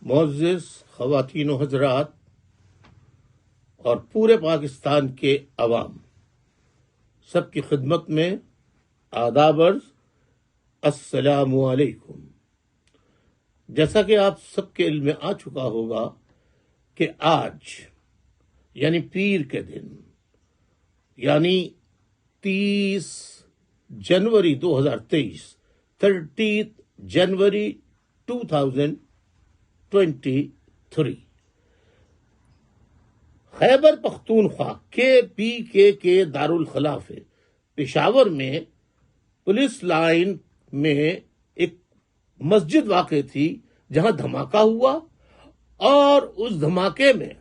معزز خواتین و حضرات اور پورے پاکستان کے عوام، سب کی خدمت میں آداب عرض السلام علیکم۔ جیسا کہ آپ سب کے علم میں آ چکا ہوگا کہ آج یعنی پیر کے دن یعنی 30 جنوری 2023 30 جنوری 2023 خیبر پختونخوا KPK کے دارالخلافہ پشاور میں پولیس لائن میں ایک مسجد واقع تھی جہاں دھماکہ ہوا، اور اس دھماکے میں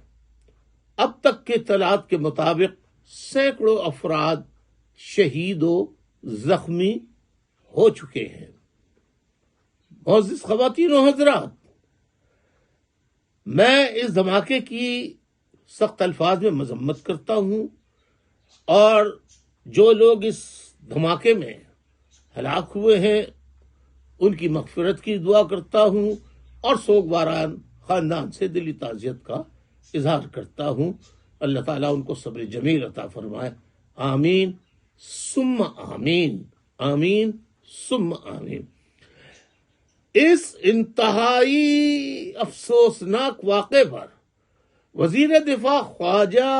اب تک کے اطلاعات کے مطابق سینکڑوں افراد شہید و زخمی ہو چکے ہیں۔ معزز خواتین و حضرات، میں اس دھماکے کی سخت الفاظ میں مذمت کرتا ہوں، اور جو لوگ اس دھماکے میں ہلاک ہوئے ہیں ان کی مغفرت کی دعا کرتا ہوں، اور سوگواران خاندان سے دلی تعزیت کا اظہار کرتا ہوں۔ اللہ تعالیٰ ان کو صبر جمیل عطا فرمائے، آمین ثم آمین، آمین ثم آمین۔ اس انتہائی افسوسناک واقعے پر وزیر دفاع خواجہ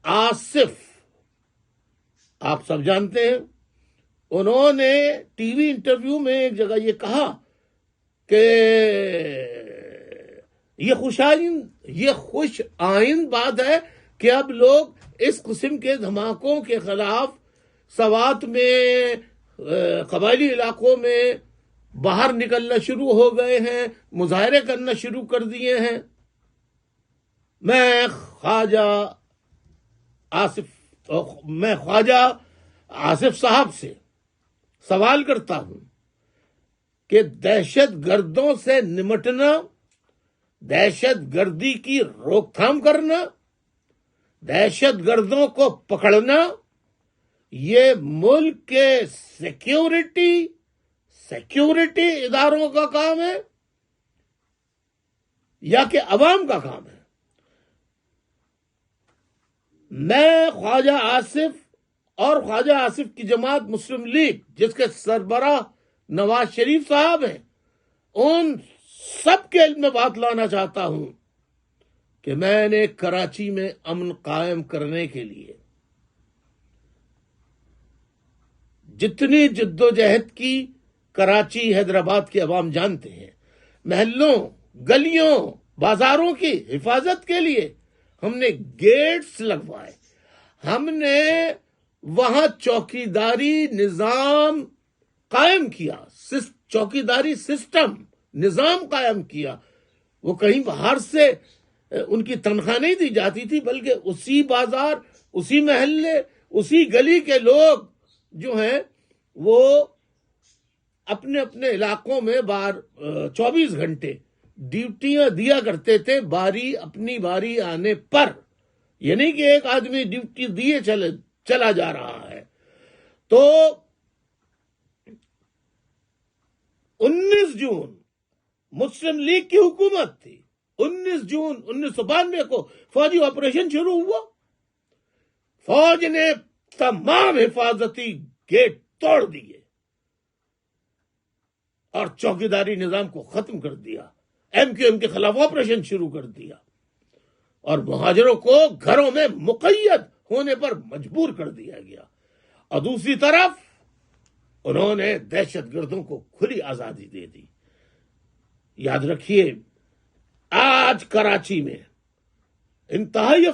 آصف، آپ سب جانتے ہیں، انہوں نے ٹی وی انٹرویو میں ایک جگہ یہ کہا کہ یہ خوش آئند بات ہے کہ اب لوگ اس قسم کے دھماکوں کے خلاف سوات میں، قبائلی علاقوں میں باہر نکلنا شروع ہو گئے ہیں، مظاہرے کرنا شروع کر دیے ہیں۔ میں خواجہ آصف صاحب سے سوال کرتا ہوں کہ دہشت گردوں سے نمٹنا، دہشت گردی کی روک تھام کرنا، دہشت گردوں کو پکڑنا، یہ ملک کے سیکیورٹی اداروں کا کام ہے یا کہ عوام کا کام ہے؟ میں خواجہ آصف اور خواجہ آصف کی جماعت مسلم لیگ، جس کے سربراہ نواز شریف صاحب ہیں، ان سب کے علم میں بات لانا چاہتا ہوں کہ میں نے کراچی میں امن قائم کرنے کے لیے جتنی جد و جہد کی کراچی حیدرآباد کے عوام جانتے ہیں، محلوں، گلیوں، بازاروں کی حفاظت کے لیے ہم نے گیٹس لگوائے، ہم نے وہاں چوکیداری نظام قائم کیا، چوکیداری سسٹم نظام قائم کیا۔ وہ کہیں باہر سے ان کی تنخواہ نہیں دی جاتی تھی، بلکہ اسی بازار، اسی محلے، اسی گلی کے لوگ جو ہیں وہ اپنے اپنے علاقوں میں 24 گھنٹے ڈیوٹیاں دیا کرتے تھے، اپنی باری آنے پر۔ یہ نہیں کہ ایک آدمی ڈیوٹی دیے چلا جا رہا ہے۔ تو 19 جون مسلم لیگ کی حکومت تھی، 19 جون 1992 کو فوجی آپریشن شروع ہوا، فوج نے تمام حفاظتی گیٹ توڑ دیے اور چوکیداری نظام کو ختم کر دیا، MQM کے خلاف آپریشن شروع کر دیا، اور مہاجروں کو گھروں میں مقید ہونے پر مجبور کر دیا گیا۔ اور دوسری طرف انہوں نے دہشت گردوں کو کھلی آزادی دے دی۔ یاد رکھیے، آج کراچی میں انتہائی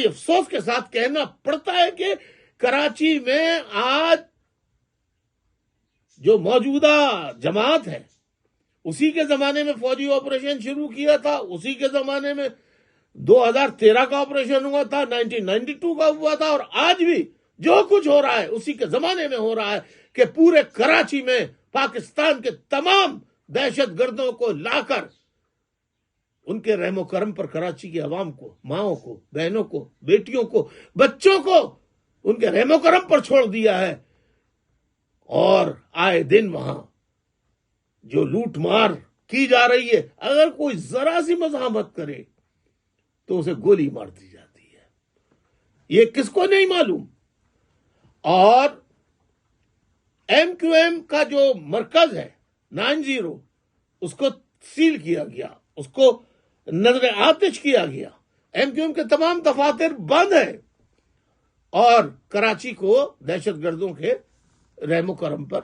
افسوس کے ساتھ کہنا پڑتا ہے کہ کراچی میں آج جو موجودہ جماعت ہے، اسی کے زمانے میں فوجی آپریشن شروع کیا تھا، اسی کے زمانے میں 2013 کا آپریشن ہوا تھا، 1992 کا ہوا تھا، اور آج بھی جو کچھ ہو رہا ہے اسی کے زمانے میں ہو رہا ہے کہ پورے کراچی میں پاکستان کے تمام دہشت گردوں کو لا کر ان کے رحم و کرم پر کراچی کی عوام کو، ماؤں کو، بہنوں کو، بیٹیوں کو، بچوں کو ان کے رحم و کرم پر چھوڑ دیا ہے، اور آئے دن وہاں جو لوٹ مار کی جا رہی ہے، اگر کوئی ذرا سی مزاحمت کرے تو اسے گولی مار دی جاتی ہے. یہ کس کو نہیں معلوم؟ اور ایم کیو ایم کا جو مرکز ہے 90، اس کو سیل کیا گیا، اس کو نظر آتش کیا گیا. ایم کیو ایم کے تمام دفاتر بند ہیں اور کراچی کو دہشت گردوں کے رحم و کرم پر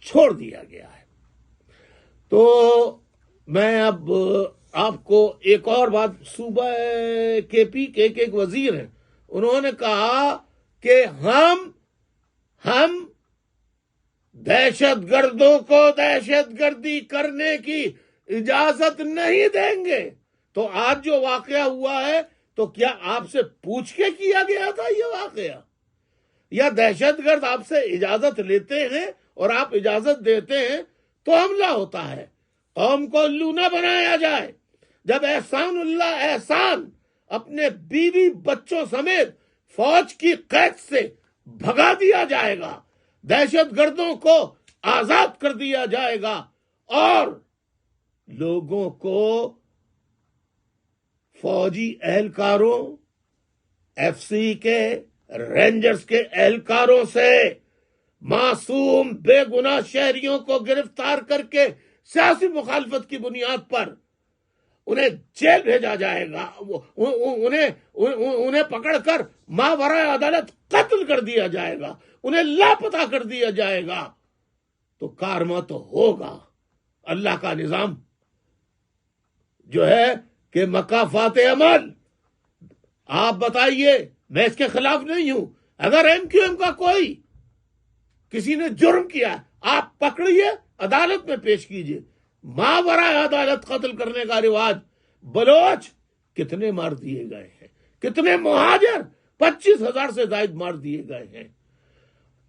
چھوڑ دیا گیا ہے. تو میں اب آپ کو ایک اور بات، صوبہ کے پی کے ایک وزیر ہیں، انہوں نے کہا کہ ہم دہشت گردوں کو دہشت گردی کرنے کی اجازت نہیں دیں گے. تو آج جو واقعہ ہوا ہے تو کیا آپ سے پوچھ کے کیا گیا تھا یہ واقعہ، یا دہشت گرد آپ سے اجازت لیتے ہیں اور آپ اجازت دیتے ہیں تو حملہ ہوتا ہے؟ قوم کو الو نہ بنایا جائے. جب احسان اللہ احسان اپنے بیوی بچوں سمیت فوج کی قید سے بھگا دیا جائے گا، دہشت گردوں کو آزاد کر دیا جائے گا، اور لوگوں کو فوجی اہلکاروں، ایف سی کے، رینجرز کے اہلکاروں سے معصوم بے گناہ شہریوں کو گرفتار کر کے سیاسی مخالفت کی بنیاد پر انہیں جیل بھیجا جائے گا، انہیں پکڑ کر ماورائے عدالت قتل کر دیا جائے گا، انہیں لاپتہ کر دیا جائے گا. تو کارما تو ہوگا. اللہ کا نظام جو ہے کہ مکافات عمل. آپ بتائیے، میں اس کے خلاف نہیں ہوں. اگر ایم کیو ایم کا کوئی کسی نے جرم کیا، آپ پکڑیے، عدالت میں پیش کیجیے. ماورائے عدالت قتل کرنے کا رواج. بلوچ کتنے مار دیے گئے ہیں، کتنے مہاجر 25,000 سے زائد مار دیے گئے ہیں،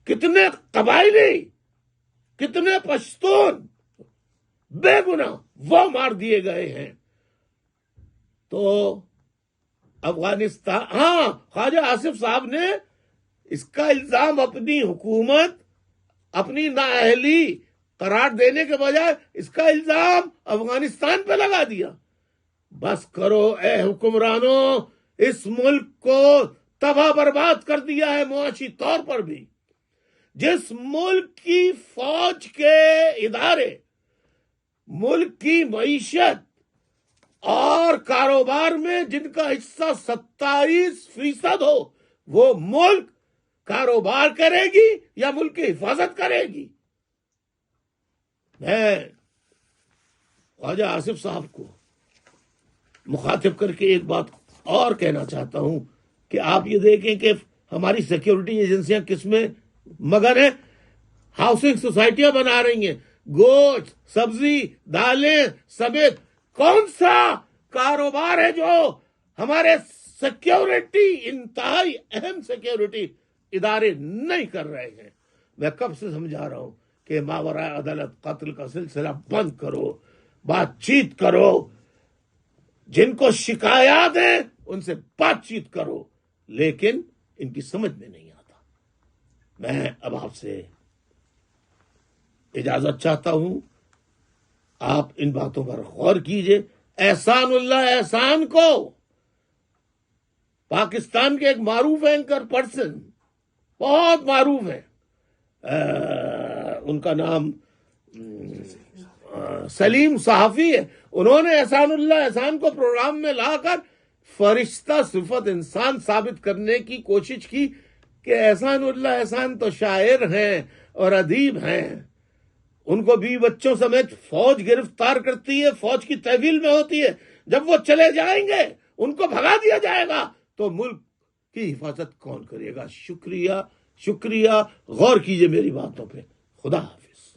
کتنے قبائلی، کتنے پشتون بے گناہ وہ مار دیے گئے ہیں. تو افغانستان، ہاں، خواجہ آصف صاحب نے اس کا الزام اپنی حکومت، اپنی نااہلی قرار دینے کے بجائے اس کا الزام افغانستان پہ لگا دیا. بس کرو اے حکمرانوں، اس ملک کو تباہ برباد کر دیا ہے معاشی طور پر بھی. جس ملک کی فوج کے ادارے، ملک کی معیشت اور کاروبار میں جن کا حصہ 27% ہو، وہ ملک کاروبار کرے گی یا ملک کی حفاظت کرے گی؟ میں خواجہ آصف صاحب کو مخاطب کر کے ایک بات اور کہنا چاہتا ہوں کہ آپ یہ دیکھیں کہ ہماری سیکیورٹی ایجنسیاں کس میں مگن ہیں. ہاؤسنگ سوسائٹیاں بنا رہی ہیں، گوشت، سبزی، دالیں سمیت. کون سا کاروبار ہے جو ہمارے سیکیورٹی، انتہائی اہم سیکیورٹی ادارے نہیں کر رہے ہیں؟ میں کب سے سمجھا رہا ہوں کہ ماورائے عدالت قتل کا سلسلہ بند کرو، بات چیت کرو، جن کو شکایات ہیں ان سے بات چیت کرو، لیکن ان کی سمجھ میں نہیں آتا. میں اب آپ سے اجازت چاہتا ہوں، آپ ان باتوں پر غور کیجئے. احسان اللہ احسان کو پاکستان کے ایک معروف اینکر پرسن، بہت معروف ہے، ان کا نام سلیم صحافی ہے، انہوں نے احسان اللہ احسان کو پروگرام میں لا کر فرشتہ صفت انسان ثابت کرنے کی کوشش کی کہ احسان اللہ احسان تو شاعر ہیں اور ادیب ہیں، ان کو بھی بچوں سمیت فوج گرفتار کرتی ہے، فوج کی تحویل میں ہوتی ہے، جب وہ چلے جائیں گے ان کو بھگا دیا جائے گا تو ملک کی حفاظت کون کرے گا؟ شکریہ، شکریہ. غور کیجئے میری باتوں پہ. خدا حافظ.